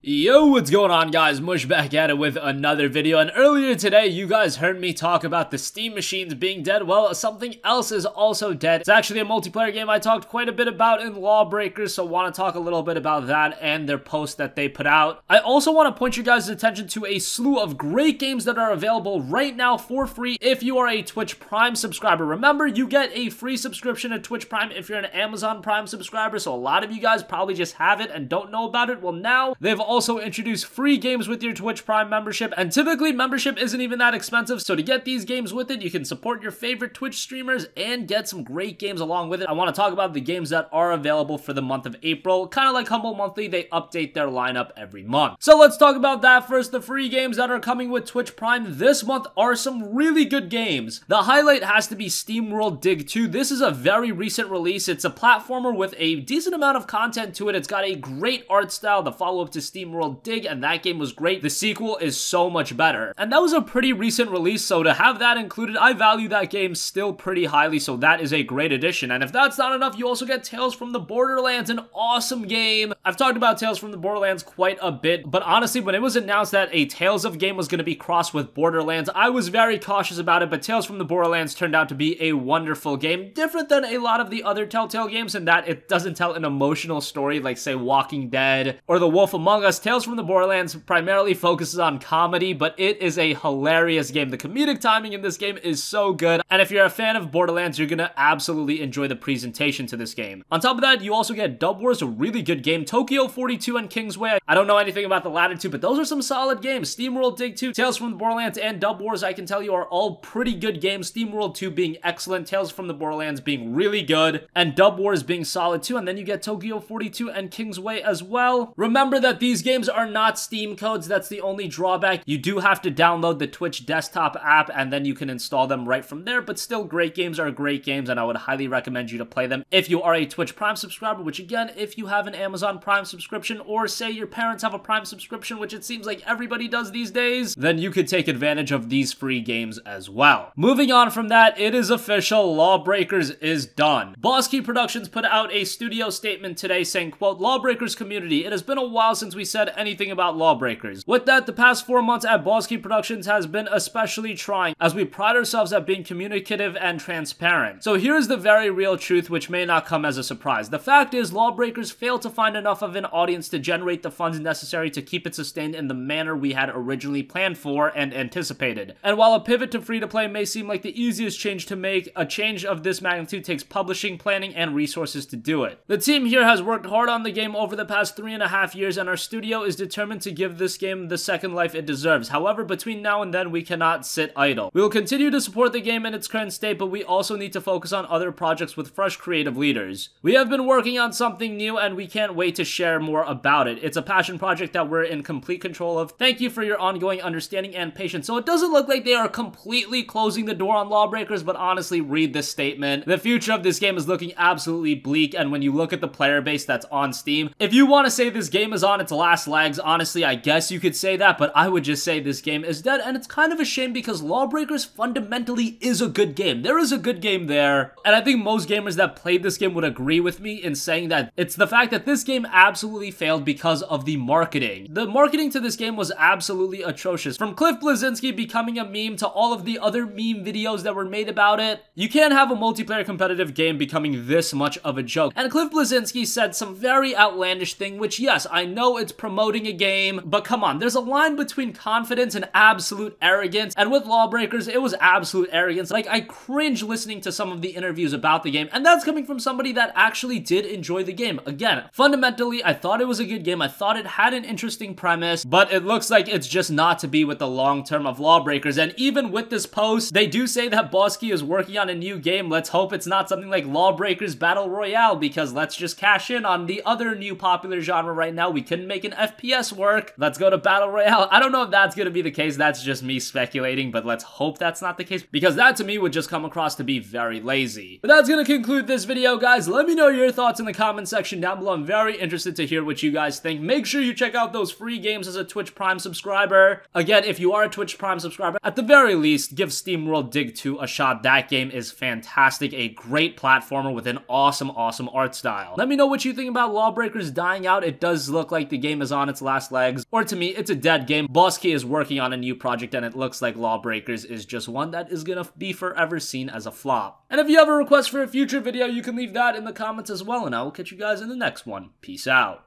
Yo, what's going on, guys? Mush back at it with another video, and earlier today you guys heard me talk about the Steam machines being dead. Well, something else is also dead. It's actually a multiplayer game I talked quite a bit about in LawBreakers, so want to talk a little bit about that and their post that they put out. I also want to point you guys' attention to a slew of great games that are available right now for free if you are a Twitch Prime subscriber. Remember, you get a free subscription to Twitch Prime if you're an Amazon Prime subscriber, so a lot of you guys probably just have it and don't know about it. Well, now they've also introduce free games with your Twitch Prime membership, and typically membership isn't even that expensive, so to get these games with it, you can support your favorite Twitch streamers and get some great games along with it. I want to talk about the games that are available for the month of April. Kind of like Humble Monthly, they update their lineup every month. So let's talk about that first. The free games that are coming with Twitch Prime this month are some really good games. The highlight has to be SteamWorld Dig 2. This is a very recent release. It's a platformer with a decent amount of content to it. It's got a great art style, the follow-up to SteamWorld Dig, and that game was great. The sequel is so much better. And that was a pretty recent release, so to have that included, I value that game still pretty highly, so that is a great addition. And if that's not enough, you also get Tales from the Borderlands, an awesome game. I've talked about Tales from the Borderlands quite a bit, but honestly, when it was announced that a Tales of game was going to be crossed with Borderlands, I was very cautious about it, but Tales from the Borderlands turned out to be a wonderful game. Different than a lot of the other Telltale games in that it doesn't tell an emotional story like, say, Walking Dead or The Wolf Among Us. Tales from the Borderlands primarily focuses on comedy, but it is a hilarious game. The comedic timing in this game is so good, and if you're a fan of Borderlands, you're gonna absolutely enjoy the presentation to this game. On top of that, you also get Dub Wars, a really good game, Tokyo 42 and Kingsway. I don't know anything about the latter two, but those are some solid games. SteamWorld Dig 2, Tales from the Borderlands, and Dub Wars, I can tell you, are all pretty good games. SteamWorld 2 being excellent, Tales from the Borderlands being really good, and Dub Wars being solid too, and then you get Tokyo 42 and Kingsway as well. Remember that these games are not Steam codes. That's the only drawback. You do have to download the Twitch desktop app, and then you can install them right from there, but still, great games are great games, and I would highly recommend you to play them if you are a Twitch Prime subscriber, which again, if you have an Amazon Prime subscription, or say your parents have a Prime subscription, which it seems like everybody does these days, then you could take advantage of these free games as well. Moving on from that, it is official, LawBreakers is done. Boss Key Productions put out a studio statement today saying, quote, "LawBreakers community, it has been a while since we said anything about LawBreakers. With that, the past 4 months at Boss Key Productions has been especially trying, as we pride ourselves at being communicative and transparent. So here's the very real truth, which may not come as a surprise. The fact is, LawBreakers failed to find enough of an audience to generate the funds necessary to keep it sustained in the manner we had originally planned for and anticipated. And while a pivot to free-to-play may seem like the easiest change to make, a change of this magnitude takes publishing, planning, and resources to do it. The team here has worked hard on the game over the past 3.5 years, and our studio is determined to give this game the second life it deserves. However, between now and then, we cannot sit idle. We will continue to support the game in its current state, but we also need to focus on other projects with fresh creative leaders. We have been working on something new, and we can't wait to share more about it. It's a passion project that we're in complete control of. Thank you for your ongoing understanding and patience." So it doesn't look like they are completely closing the door on LawBreakers, but honestly, read this statement. The future of this game is looking absolutely bleak, and when you look at the player base that's on Steam, if you want to say this game is on its last legs, honestly, I guess you could say that, but I would just say this game is dead, and it's kind of a shame because LawBreakers fundamentally is a good game. There is a good game there, and I think most gamers that played this game would agree with me in saying that it's the fact that this game absolutely failed because of the marketing. The marketing to this game was absolutely atrocious. From Cliff Bleszinski becoming a meme to all of the other meme videos that were made about it, you can't have a multiplayer competitive game becoming this much of a joke. And Cliff Bleszinski said some very outlandish thing, which yes, I know it's promoting a game, but come on, there's a line between confidence and absolute arrogance, and with LawBreakers, it was absolute arrogance. Like, I cringe listening to some of the interviews about the game, and that's coming from somebody that actually did enjoy the game. Again, fundamentally, I thought it was a good game, I thought it had an interesting premise, but it looks like it's just not to be with the long term of LawBreakers. And even with this post, they do say that Boss Key is working on a new game. Let's hope it's not something like LawBreakers Battle Royale, because let's just cash in on the other new popular genre right now. We couldn't make an FPS work. Let's go to Battle Royale. I don't know if that's gonna be the case. That's just me speculating, but let's hope that's not the case, because that to me would just come across to be very lazy. But that's gonna conclude this video, guys. Let me know your thoughts in the comment section down below. I'm very interested to hear what you guys think. Make sure you check out those free games as a Twitch Prime subscriber. Again, if you are a Twitch Prime subscriber, at the very least, give SteamWorld Dig 2 a shot. That game is fantastic. A great platformer with an awesome art style. Let me know what you think about LawBreakers dying out. It does look like the game game is on its last legs, or to me, it's a dead game. Boss Key is working on a new project, and it looks like LawBreakers is just one that is gonna be forever seen as a flop. And if you have a request for a future video, you can leave that in the comments as well, and I will catch you guys in the next one. Peace out.